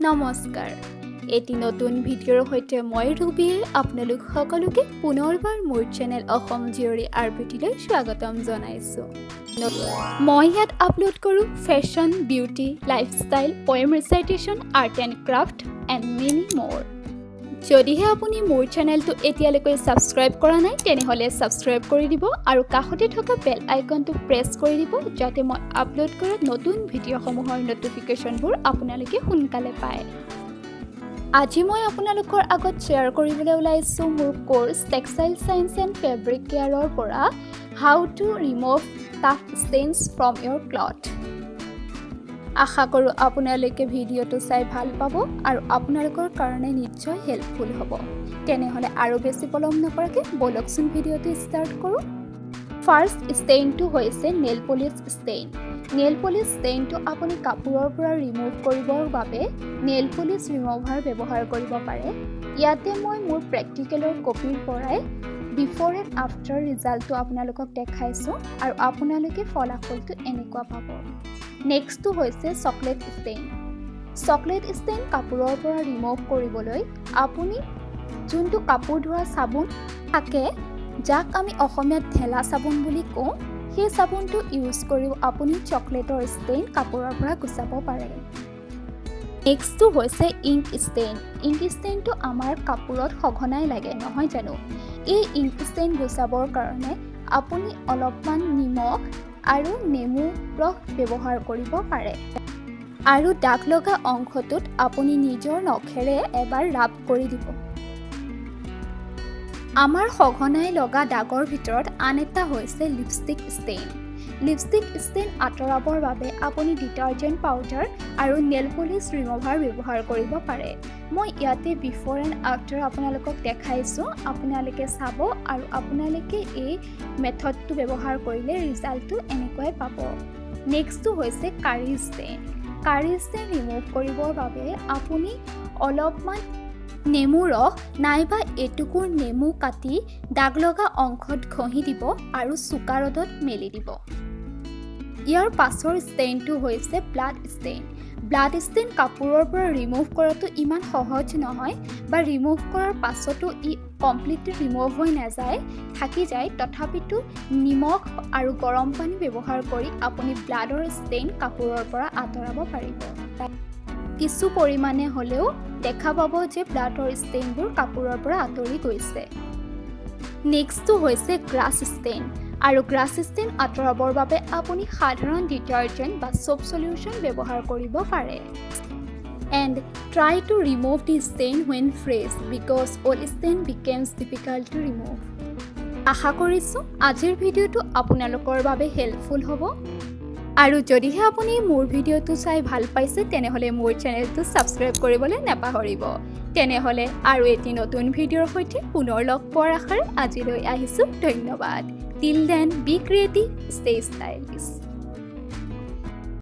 নমস্কাৰ এটি নতুন ভিডিঅ'ৰ সৈতে মই ৰূপীয়ে আপোনালোক সকলোকে পুনৰবাৰ মোৰ চেনেল অসম জীয়ৰী আৰপিটিলৈ স্বাগতম জনাইছোঁ মই ইয়াত আপলোড কৰোঁ fashion beauty lifestyle poem recitation art and craft and many more যদিহে আপুনি মোৰ চেনেলটো এতিয়ালৈকে ছাবস্ক্ৰাইব কৰা নাই তেনেহ'লে ছাবস্ক্ৰাইব কৰি দিব আৰু কাষতে থকা বেল আইকনটো প্ৰেছ কৰি দিব যাতে মই আপলোড কৰা নতুন ভিডিঅ'সমূহৰ নটিফিকেশ্যনবোৰ আপোনালোকে সোনকালে পায় আজি মই আপোনালোকৰ আগত শ্বেয়াৰ কৰিবলৈ ওলাইছোঁ মোৰ course textile science and fabric কেয়াৰৰ পৰা how to remove tough stains from your cloth আশা কৰোঁ আপোনালোকে ভিডিঅ'টো চাই ভাল পাব আৰু আপোনালোকৰ কাৰণে নিশ্চয় হেল্পফুল হ'ব তেনেহ'লে আৰু বেছি পলম নকৰাকৈ বলকচোন ভিডিঅ'টো ষ্টাৰ্ট কৰোঁ ফাৰ্ষ্ট ষ্টেইনটো হৈছে nail polish stain nail polish ষ্টেইনটো আপুনি কাপোৰৰ পৰা ৰিমুভ কৰিবৰ বাবে নেইল পলিছ ৰিমুভাৰ ব্যৱহাৰ কৰিব পাৰে ইয়াতে মই মোৰ প্ৰেক্টিকেলৰ কপিৰ পৰাই বিফৰ এণ্ড আফটাৰ ৰিজাল্টটো আপোনালোকক দেখাইছোঁ আৰু আপোনালোকে ফলাফলটো এনেকুৱা পাব নেক্সটটো হৈছে চকলেট ষ্টেইন চকলেট ষ্টেইন কাপোৰৰ পৰা ৰিমুভ কৰিবলৈ আপুনি যোনটো কাপোৰ ধোৱা চাবোন থাকে যাক আমি অসমীয়াত ঢেলা চাবোন বুলি কওঁ সেই চাবোনটো ইউজ কৰি আপুনি চকলেটৰ ষ্টেইন কাপোৰৰ পৰা গুচাব পাৰে নেক্সটটো হৈছে ইংক ষ্টেইনটো আমাৰ কাপোৰত সঘনাই লাগে নহয় জানো এই ইংক ষ্টেইন গুচাবৰ কাৰণে আপুনি অলপমান নিমখ আৰু নেমু ৰস ব্যৱহাৰ কৰিব পাৰে আৰু দাগ লগা অংশটোত আপুনি নিজৰ নখেৰে এবাৰ ৰাব কৰি দিব আমাৰ সঘনাই লগা দাগৰ ভিতৰত আন এটা হৈছে লিপষ্টিক ষ্টেইন আঁতৰাবৰ বাবে আপুনি ডিটাৰজেণ্ট পাউডাৰ আৰু নেইল পলিছ ৰিমুভাৰ ব্যৱহাৰ কৰিব পাৰে মই ইয়াতে বিফৰ এণ্ড আফটাৰ আপোনালোকক দেখাইছোঁ আপোনালোকে চাব আৰু আপোনালোকে এই মেথডটো ব্যৱহাৰ কৰিলে ৰিজাল্টটো এনেকুৱাই পাব নেক্সটটো হৈছে কাৰী ষ্টেইন ৰিমুভ কৰিবৰ বাবে আপুনি অলপমান নেমু ৰস নাইবা এটুকুৰ নেমু কাটি দাগ লগা অংশত ঘঁহি দিব আৰু চোকা ৰ'দত মেলি দিব ইয়াৰ পাছৰ ষ্টেইনটো হৈছে ব্লাড ষ্টেইন কাপোৰৰ পৰা ৰিমুভ কৰাটো ইমান সহজ নহয় বা ৰিমুভ কৰাৰ পাছতো ই কমপ্লিটলি ৰিমুভ হৈ নাযায় থাকি যায় তথাপিতো নিমখ আৰু গৰম পানী ব্যৱহাৰ কৰি আপুনি ব্লাডৰ ষ্টেইন কাপোৰৰ পৰা আঁতৰাব পাৰিব কিছু পৰিমাণে হ'লেও দেখা পাব যে ব্লাডৰ ষ্টেইনবোৰ কাপোৰৰ পৰা আঁতৰি গৈছে নেক্সটটো হৈছে গ্ৰাছ ষ্টেইন আঁতৰাবৰ বাবে আপুনি সাধাৰণ ডিটাৰজেণ্ট বা সোপ সলিউশ্যন ব্যৱহাৰ কৰিব পাৰে and try to remove the stain when fresh because all stain becomes difficult to remove আশা কৰিছোঁ আজিৰ ভিডিঅ'টো আপোনালোকৰ বাবে হেল্পফুল হ'ব আৰু যদিহে আপুনি মোৰ ভিডিঅ'টো চাই ভাল পাইছে তেনেহ'লে মোৰ চেনেলটো ছাবস্ক্ৰাইব কৰিবলৈ নাপাহৰিব তেনেহ'লে আৰু এটি নতুন ভিডিঅ'ৰ সৈতে পুনৰ লগ পোৱাৰ আশাৰে আজিলৈ আহিছোঁ ধন্যবাদ till then be creative stay stylish